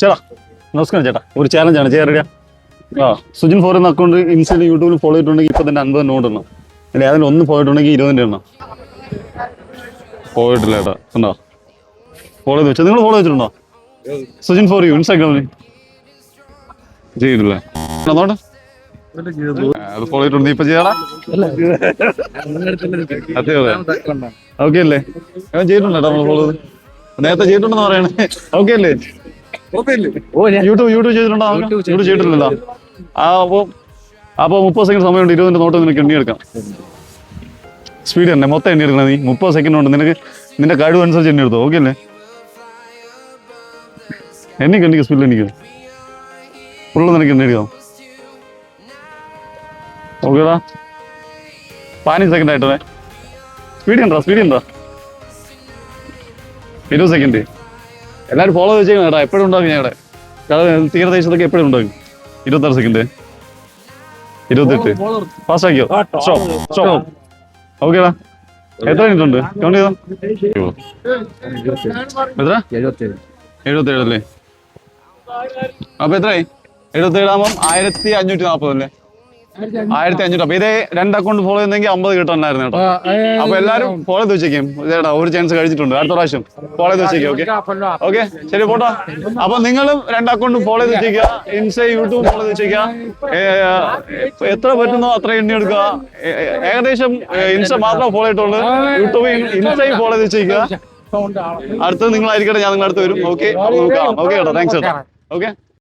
ചേട്ടാ നമസ്കാരം ചേട്ടാ, ഒരു ചാലഞ്ചാണ് ചെയ്യാറില്ല. സുജിൻ ഫോർ എന്ന അക്കൗണ്ട് ഇൻസ്റ്റയിൽ യൂട്യൂബിൽ ഫോളോ ചെയ്തിട്ടുണ്ടെങ്കിൽ ഇപ്പൊ തന്നെ 50 നോട്ട് എണ്ണം, അല്ലെ അതിൽ ഒന്ന് പോയിട്ടുണ്ടെങ്കിൽ 20 എണ്ണം പോയിട്ടില്ല ചേട്ടാ. ഉണ്ടോ ഫോളോ ചെയ്ത് വെച്ചോ? നിങ്ങൾ ഫോളോ വെച്ചിട്ടുണ്ടോ സുജിൻ ഫോർ യു ഇൻസ്റ്റാഗ്രാമിൽ? ചെയ്തിട്ടില്ലേ? നോട്ടെ അത് ഫോളോ ചെയ്തിട്ടുണ്ട്. ഇപ്പൊ ചെയ്യാടാ അതെ ഓക്കെ അല്ലേ? ചെയ്തിട്ടുണ്ട് കേട്ടോ നമ്മൾ ഫോളോ ചെയ്ത്, നേരത്തെ ചെയ്തിട്ടുണ്ടെന്ന് പറയണേ. ഓക്കെ അല്ലേ? യൂട്യൂബ് ചെയ്തിട്ടുണ്ടോ? യൂട്യൂബ് ചെയ്തിട്ടില്ലല്ലോ. അപ്പൊ 30 സെക്കൻഡ് സമയമുണ്ട്. 20 നോട്ട് നിനക്ക് എണ്ണിയെടുക്കാം. സ്പീഡ് തന്നെ മൊത്തം എണ്ണിയെടുക്കണം. നീ 30 സെക്കൻഡ് ഉണ്ട്, നിനക്ക് നിന്റെ കഴിവ് അനുസരിച്ച് എണ്ണിയെടുത്തോ. ഓക്കെ അല്ലേ? എണ്ണിക്ക് സ്പീഡിൽ എണ്ണിക്കോ, ഫുള്ള് നിനക്ക് എണ്ണിയെടുക്കാം. ഓക്കേടാ, 15 സെക്കൻഡ് ആയിട്ടേ. സ്പീഡ് ഉണ്ടോ? 20 സെക്കൻഡ്. എല്ലാവരും ഫോളോ വെച്ചേക്കണം കേട്ടോ. എപ്പോഴും ഉണ്ടാകും ഞാൻ ഇവിടെ തീരദേശത്തൊക്കെ എപ്പോഴും ഉണ്ടാകും. 26 സെക്കൻഡ്, 28. ഫാസ്റ്റ് ആക്കിയോ? സ്റ്റോപ്പ്. ഓക്കേടാ, എത്ര മിനിറ്റ് ഉണ്ട്? കൗണ്ട് ചെയ്തോ. എത്ര? 77 അല്ലേ? അപ്പൊ എത്രയായി? 77 ആകുമ്പം 1540 അല്ലേ? 1500. അപ്പൊ ഇതേ 2 അക്കൗണ്ട് ഫോളോ ചെയ്യുന്നെങ്കിൽ 50 കിട്ടാനായിരുന്നു കേട്ടോ. അപ്പൊ എല്ലാരും ഫോളോ ചെയ്ത് വെച്ചേക്കും ചേട്ടാ. ഒരു ചാൻസ് കഴിച്ചിട്ടുണ്ട്, അടുത്ത പ്രാവശ്യം ഫോളോ ചെയ്ത് വെച്ചേക്കും. ഓക്കെ ശരി പോട്ടോ. അപ്പൊ നിങ്ങളും 2 അക്കൗണ്ട് ഫോളോ ചെയ്ത് വെച്ചേക്കുക. ഇൻസ്റ്റ യൂട്യൂബ് ഫോളോ ചെയ്ത് വെച്ചേക്കുക. എത്ര പറ്റുന്നോ അത്ര എണ്ണി എടുക്കുക. ഏകദേശം ഇൻസ്റ്റ മാത്രമേ ഫോളോ ചെയ്തിട്ടുള്ളൂ. യൂട്യൂബ് ഇൻസ്റ്റയും ഫോളോ ചെയ്ത് വെച്ചേക്കുക. അടുത്തത് നിങ്ങളായിരിക്കട്ടെ, ഞാൻ നിങ്ങളുടെ അടുത്ത് വരും. ഓക്കെ നോക്കാം. ഓക്കെ കേട്ടോ, താങ്ക്സ് കേട്ടോ. ഓക്കെ.